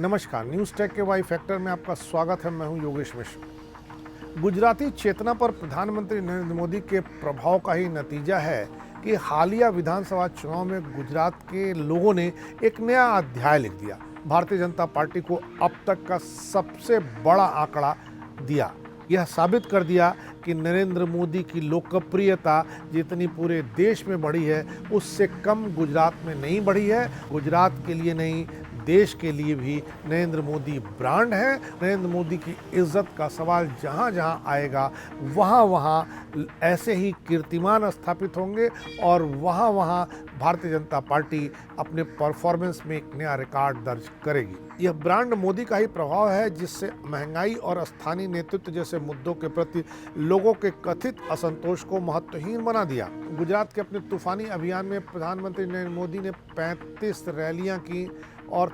नमस्कार, news take के Y factor में आपका स्वागत है। मैं हूं योगेश मिश्र। गुजराती चेतना पर प्रधानमंत्री नरेंद्र मोदी के प्रभाव का ही नतीजा है कि हालिया विधानसभा चुनाव में गुजरात के लोगों ने एक नया अध्याय लिख दिया। भारतीय जनता पार्टी को अब तक का सबसे बड़ा आंकड़ा दिया। यह साबित कर दिया कि नरेंद्र मोदी की लोकप्रियता जितनी पूरे देश में बढ़ी है, उससे कम गुजरात में नहीं बढ़ी है। गुजरात के लिए नहीं, देश के लिए भी नरेंद्र मोदी ब्रांड है। नरेंद्र मोदी की इज्जत का सवाल जहाँ जहाँ आएगा, वहाँ वहाँ ऐसे ही कीर्तिमान स्थापित होंगे और वहाँ वहाँ भारतीय जनता पार्टी अपने परफॉर्मेंस में एक नया रिकॉर्ड दर्ज करेगी। यह ब्रांड मोदी का ही प्रभाव है, जिससे महंगाई और स्थानीय नेतृत्व जैसे मुद्दों के प्रति लोगों के कथित असंतोष को महत्वहीन बना दिया। गुजरात के अपने तूफानी अभियान में प्रधानमंत्री नरेंद्र मोदी ने 35 रैलियां की और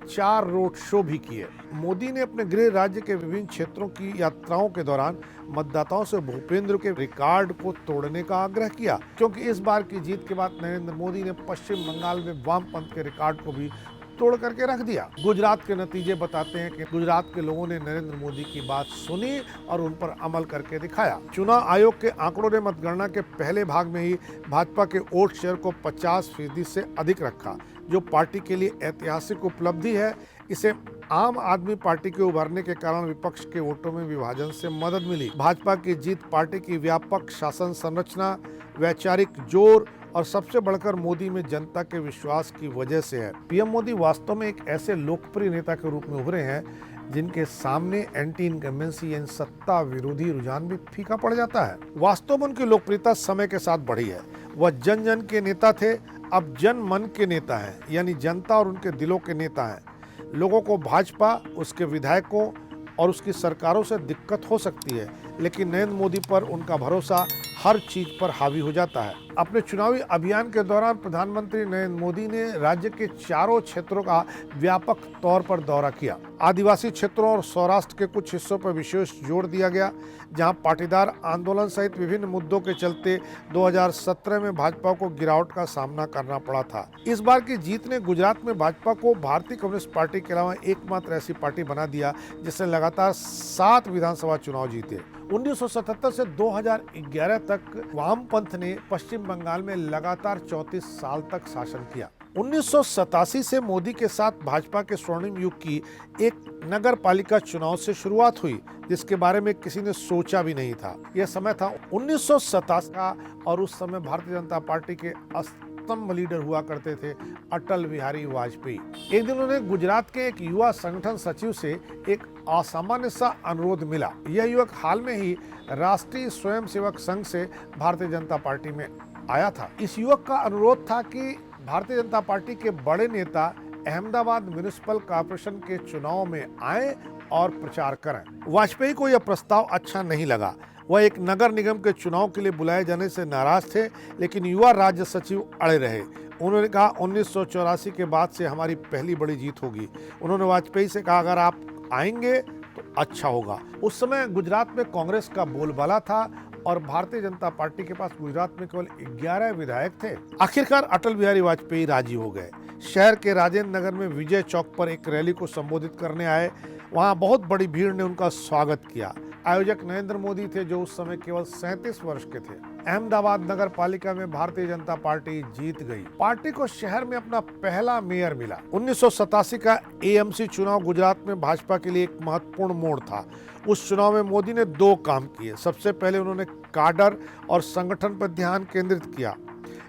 4 रोड शो भी किए। मोदी ने अपने गृह राज्य के विभिन्न क्षेत्रों की यात्राओं के दौरान मतदाताओं से भूपेंद्र के रिकॉर्ड को तोड़ने का आग्रह किया, क्योंकि इस बार की जीत के बाद नरेंद्र मोदी ने पश्चिम बंगाल में वामपंथ के रिकॉर्ड को भी तोड़ करके रख दिया। गुजरात के नतीजे बताते हैं कि गुजरात के लोगों ने नरेंद्र मोदी की बात सुनी और उन पर अमल करके दिखाया। चुनाव आयोग के आंकड़ों ने मतगणना के पहले भाग में ही भाजपा के वोट शेयर को 50% से अधिक रखा, जो पार्टी के लिए ऐतिहासिक उपलब्धि है। इसे आम आदमी पार्टी के उभरने के कारण विपक्ष के वोटों में विभाजन से मदद मिली। भाजपा की जीत पार्टी की व्यापक शासन संरचना, वैचारिक जोर और सबसे बढ़कर मोदी में जनता के विश्वास की वजह से है। पीएम मोदी वास्तव में एक ऐसे लोकप्रिय नेता के रूप में उभरे हैं जिनके सामने एंटी इनकम्बेंसी यानी सत्ता विरोधी रुझान भी फीका पड़ जाता है। वास्तव में उनकी लोकप्रियता समय के साथ बढ़ी है। वह जन जन के नेता थे, अब जन मन के नेता हैं, यानी जनता और उनके दिलों के नेता हैं। लोगों को भाजपा, उसके विधायकों और उसकी सरकारों से दिक्कत हो सकती है, लेकिन नरेंद्र मोदी पर उनका भरोसा हर चीज पर हावी हो जाता है। अपने चुनावी अभियान के दौरान प्रधानमंत्री नरेंद्र मोदी ने राज्य के चारों क्षेत्रों का व्यापक तौर पर दौरा किया। आदिवासी क्षेत्रों और सौराष्ट्र के कुछ हिस्सों पर विशेष जोर दिया गया, जहां पाटीदार आंदोलन सहित विभिन्न मुद्दों के चलते 2017 में भाजपा को गिरावट का सामना करना पड़ा था। इस बार की जीत ने गुजरात में भाजपा को भारतीय कम्युनिस्ट पार्टी के अलावा एकमात्र ऐसी पार्टी बना दिया जिसने लगातार 7 विधानसभा चुनाव जीते। 1977 से 2011 तक वामपंथ ने पश्चिम बंगाल में लगातार 34 साल तक शासन किया। 1987 से मोदी के साथ भाजपा के स्वर्णिम युग की एक नगर पालिका चुनाव से शुरुआत हुई, जिसके बारे में किसी ने सोचा भी नहीं था। यह समय था 1987 का और उस समय भारतीय जनता पार्टी के स्तंभ लीडर हुआ करते थे अटल बिहारी वाजपेयी। एक दिन उन्हें गुजरात के एक युवा संगठन सचिव से एक असामान्य सा अनुरोध मिला। यह युवक हाल में ही राष्ट्रीय स्वयंसेवक संघ से भारतीय जनता पार्टी में आया था। इस युवक का अनुरोध था कि भारतीय जनता पार्टी के बड़े नेता अहमदाबाद म्युनिसिपल कॉर्पोरेशन के चुनाव में आए और प्रचार करें। वाजपेयी को यह प्रस्ताव अच्छा नहीं लगा। वह एक नगर निगम के चुनाव के लिए बुलाए जाने से नाराज थे, लेकिन युवा राज्य सचिव अड़े रहे। उन्होंने कहा 1984 के बाद से हमारी पहली बड़ी जीत होगी। उन्होंने वाजपेयी से कहा अगर आप आएंगे तो अच्छा होगा। उस समय गुजरात में कांग्रेस का बोलबाला था और भारतीय जनता पार्टी के पास गुजरात में केवल 11 विधायक थे। आखिरकार अटल बिहारी वाजपेयी राजी हो गए। शहर के राजेंद्र नगर में विजय चौक पर एक रैली को संबोधित करने आए। वहां बहुत बड़ी भीड़ ने उनका स्वागत किया। आयोजक नरेंद्र मोदी थे, जो उस समय केवल 37 वर्ष के थे। अहमदाबाद नगर पालिका में भारतीय जनता पार्टी जीत गई। पार्टी को शहर में अपना पहला मेयर मिला। 1987 का एएमसी चुनाव गुजरात में भाजपा के लिए एक महत्वपूर्ण मोड़ था। उस चुनाव में मोदी ने 2 काम किए। सबसे पहले उन्होंने काडर और संगठन पर ध्यान केंद्रित किया।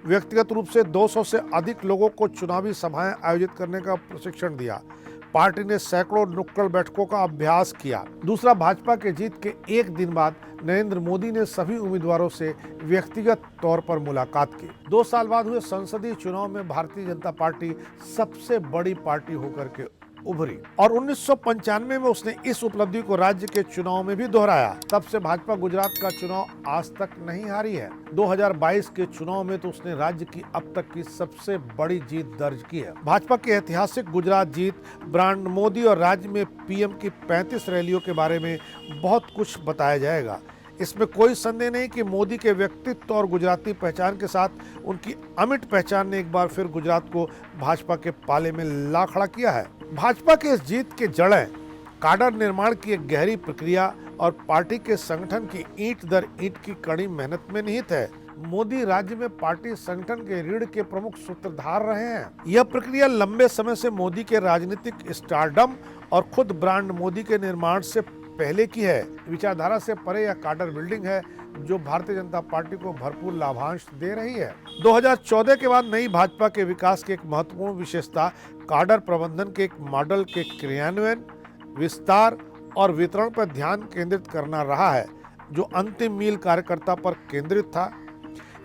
व्यक्तिगत रूप से 200 से अधिक लोगों को चुनावी सभाएं आयोजित करने का प्रशिक्षण दिया। पार्टी ने सैकड़ों नुक्कड़ बैठकों का अभ्यास किया। दूसरा, भाजपा के जीत के एक दिन बाद नरेंद्र मोदी ने सभी उम्मीदवारों से व्यक्तिगत तौर पर मुलाकात की। 2 साल बाद हुए संसदीय चुनाव में भारतीय जनता पार्टी सबसे बड़ी पार्टी होकर के उभरी और 1995 में उसने इस उपलब्धि को राज्य के चुनाव में भी दोहराया। तब से भाजपा गुजरात का चुनाव आज तक नहीं हारी है। 2022 के चुनाव में तो उसने राज्य की अब तक की सबसे बड़ी जीत दर्ज की है। भाजपा की ऐतिहासिक गुजरात जीत, ब्रांड मोदी और राज्य में पीएम की 35 रैलियों के बारे में बहुत कुछ बताया जाएगा। इसमें कोई संदेह नहीं कि मोदी के व्यक्तित्व और गुजराती पहचान के साथ उनकी अमिट पहचान ने एक बार फिर गुजरात को भाजपा के पाले में ला खड़ा किया है। भाजपा के इस जीत के जड़ें काडर निर्माण की एक गहरी प्रक्रिया और पार्टी के संगठन की ईंट दर ईंट की कड़ी मेहनत में निहित है। मोदी राज्य में पार्टी संगठन के रीढ़ के प्रमुख सूत्रधार रहे हैं। यह प्रक्रिया लंबे समय से मोदी के राजनीतिक स्टारडम और खुद ब्रांड मोदी के निर्माण से पहले की है। विचारधारा से परे यह काडर बिल्डिंग है जो भारतीय जनता पार्टी को भरपूर लाभांश दे रही है। 2014 के बाद नई भाजपा के विकास की एक महत्वपूर्ण विशेषता काडर प्रबंधन के एक मॉडल के क्रियान्वयन, विस्तार और वितरण पर ध्यान केंद्रित करना रहा है, जो अंतिम मील कार्यकर्ता पर केंद्रित था।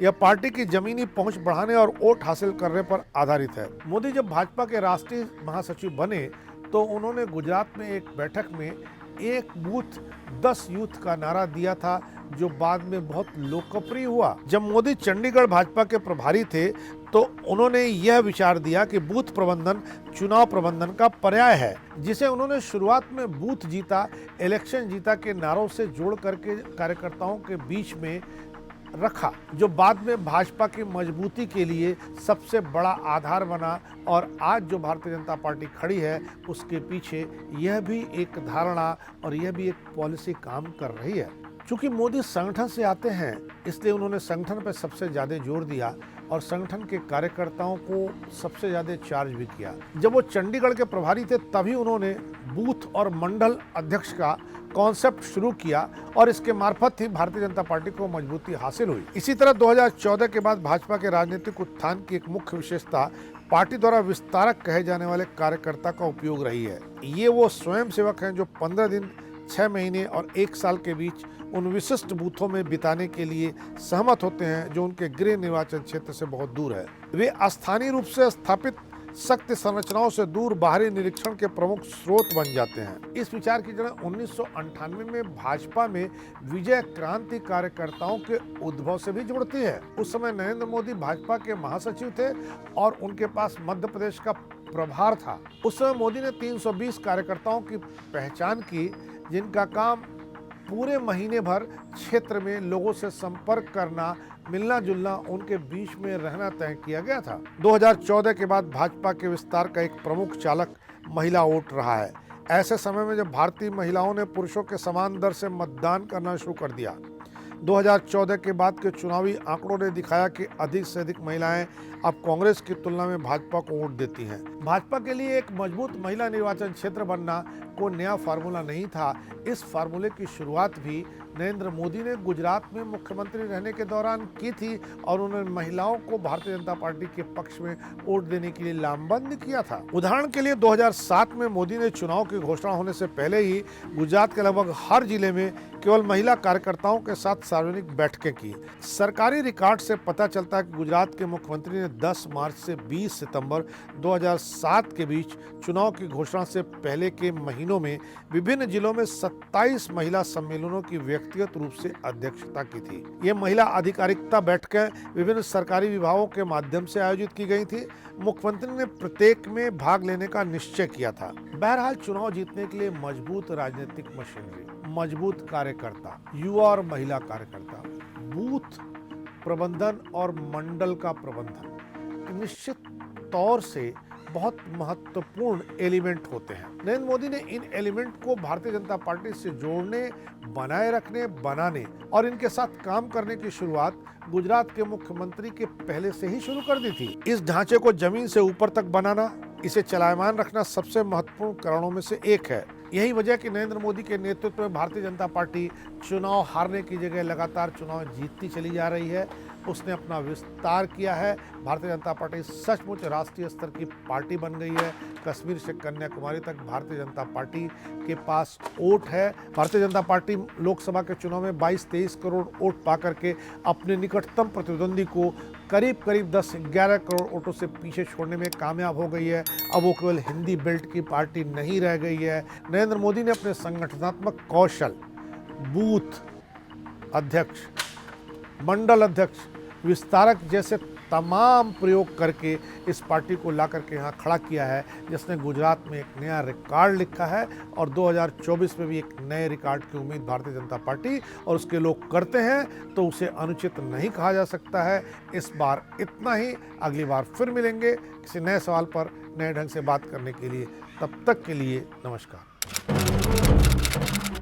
यह पार्टी की जमीनी पहुंच बढ़ाने और वोट हासिल करने पर आधारित है। मोदी जब भाजपा के राष्ट्रीय महासचिव बने तो उन्होंने गुजरात में एक बैठक में एक बूथ 10 यूथ का नारा दिया था, जो बाद में बहुत लोकप्रिय हुआ। जब मोदी चंडीगढ़ भाजपा के प्रभारी थे तो उन्होंने यह विचार दिया कि बूथ प्रबंधन चुनाव प्रबंधन का पर्याय है, जिसे उन्होंने शुरुआत में बूथ जीता, इलेक्शन जीता के नारों से जोड़ करके कार्यकर्ताओं के बीच में रखा, जो बाद में भाजपा की मजबूती के लिए सबसे बड़ा आधार बना। और आज जो भारतीय जनता पार्टी खड़ी है उसके पीछे यह भी एक धारणा और यह भी एक पॉलिसी काम कर रही है। चूंकि मोदी संगठन से आते हैं इसलिए उन्होंने संगठन पर सबसे ज्यादा जोर दिया और संगठन के कार्यकर्ताओं को सबसे ज्यादा चार्ज भी किया। जब वो चंडीगढ़ के प्रभारी थे तभी उन्होंने बूथ और मंडल अध्यक्ष का कॉन्सेप्ट शुरू किया और इसके मार्फत ही भारतीय जनता पार्टी को मजबूती हासिल हुई। इसी तरह 2014 के बाद भाजपा के राजनीतिक उत्थान की एक मुख्य विशेषता पार्टी द्वारा विस्तारक कहे जाने वाले कार्यकर्ता का उपयोग रही है। ये वो स्वयं सेवक हैं जो 15 दिन, 6 महीने और 1 साल के बीच उन विशिष्ट बूथों में बिताने के लिए सहमत होते हैं जो उनके गृह निर्वाचन क्षेत्र से बहुत दूर है। वे स्थानीय रूप से स्थापित शक्ति संरचनाओं से दूर बाहरी निरीक्षण के प्रमुख स्रोत बन जाते हैं। इस विचार की जड़ 1998 में भाजपा में विजय क्रांति कार्यकर्ताओं के उद्भव से भी जुड़ती है। उस समय नरेंद्र मोदी भाजपा के महासचिव थे और उनके पास मध्य प्रदेश का प्रभार था। उस समय मोदी ने 320 कार्यकर्ताओं की पहचान की, जिनका काम पूरे महीने भर क्षेत्र में लोगों से संपर्क करना, मिलना जुलना, उनके बीच में रहना तय किया गया था। 2014 के बाद भाजपा के विस्तार का एक प्रमुख चालक महिला वोट रहा है। ऐसे समय में जब भारतीय महिलाओं ने पुरुषों के समान दर से मतदान करना शुरू कर दिया, 2014 के बाद के चुनावी आंकड़ों ने दिखाया कि अधिक से अधिक महिलाएं अब कांग्रेस की तुलना में भाजपा को वोट देती हैं। भाजपा के लिए एक मजबूत महिला निर्वाचन क्षेत्र बनना कोई नया फार्मूला नहीं था। इस फार्मूले की शुरुआत भी नरेंद्र मोदी ने गुजरात में मुख्यमंत्री रहने के दौरान की थी और उन्होंने महिलाओं को भारतीय जनता पार्टी के पक्ष में वोट देने के लिए लामबंद किया था। उदाहरण के लिए 2007 में मोदी ने चुनाव की घोषणा होने से पहले ही गुजरात के लगभग हर जिले में केवल महिला कार्यकर्ताओं के साथ सार्वजनिक बैठकें की। सरकारी रिकॉर्ड से पता चलता है कि गुजरात के मुख्यमंत्री ने 10 मार्च से 20 सितंबर 2007 के बीच चुनाव की घोषणा से पहले के महीनों में विभिन्न जिलों में 27 महिला सम्मेलनों की व्यक्तिगत रूप से अध्यक्षता की थी। ये महिला आधिकारिकता बैठकें विभिन्न सरकारी विभागों के माध्यम से आयोजित की गई थी। मुख्यमंत्री ने प्रत्येक में भाग लेने का निश्चय किया था। बहरहाल चुनाव जीतने के लिए मजबूत राजनीतिक मशीनरी, मजबूत कार्यकर्ता, युवा और महिला कार्यकर्ता, बूथ प्रबंधन और मंडल का प्रबंधन निश्चित तौर से बहुत महत्वपूर्ण एलिमेंट होते हैं। नरेंद्र मोदी ने इन एलिमेंट को भारतीय जनता पार्टी से जोड़ने, बनाए रखने, बनाने और इनके साथ काम करने की शुरुआत गुजरात के मुख्यमंत्री के पहले से ही शुरू कर दी थी। इस ढांचे को जमीन से ऊपर तक बनाना, इसे चलायमान रखना सबसे महत्वपूर्ण कारणों में से एक है। यही वजह कि नरेंद्र मोदी के नेतृत्व में भारतीय जनता पार्टी चुनाव हारने की जगह लगातार चुनाव जीतती चली जा रही है। उसने अपना विस्तार किया है। भारतीय जनता पार्टी सचमुच राष्ट्रीय स्तर की पार्टी बन गई है। कश्मीर से कन्याकुमारी तक भारतीय जनता पार्टी के पास वोट है। भारतीय जनता पार्टी लोकसभा के चुनाव में 22-23 करोड़ वोट पा करके अपने निकटतम प्रतिद्वंदी को करीब 10-11 करोड़ वोटों से पीछे छोड़ने में कामयाब हो गई है। अब वो केवल हिंदी बेल्ट की पार्टी नहीं रह गई है। नरेंद्र मोदी ने अपने संगठनात्मक कौशल, बूथ अध्यक्ष, मंडल अध्यक्ष, विस्तारक जैसे तमाम प्रयोग करके इस पार्टी को ला करके यहाँ खड़ा किया है, जिसने गुजरात में एक नया रिकॉर्ड लिखा है और 2024 में भी एक नए रिकॉर्ड की उम्मीद भारतीय जनता पार्टी और उसके लोग करते हैं, तो उसे अनुचित नहीं कहा जा सकता है। इस बार इतना ही, अगली बार फिर मिलेंगे किसी नए सवाल पर नए ढंग से बात करने के लिए। तब तक के लिए नमस्कार।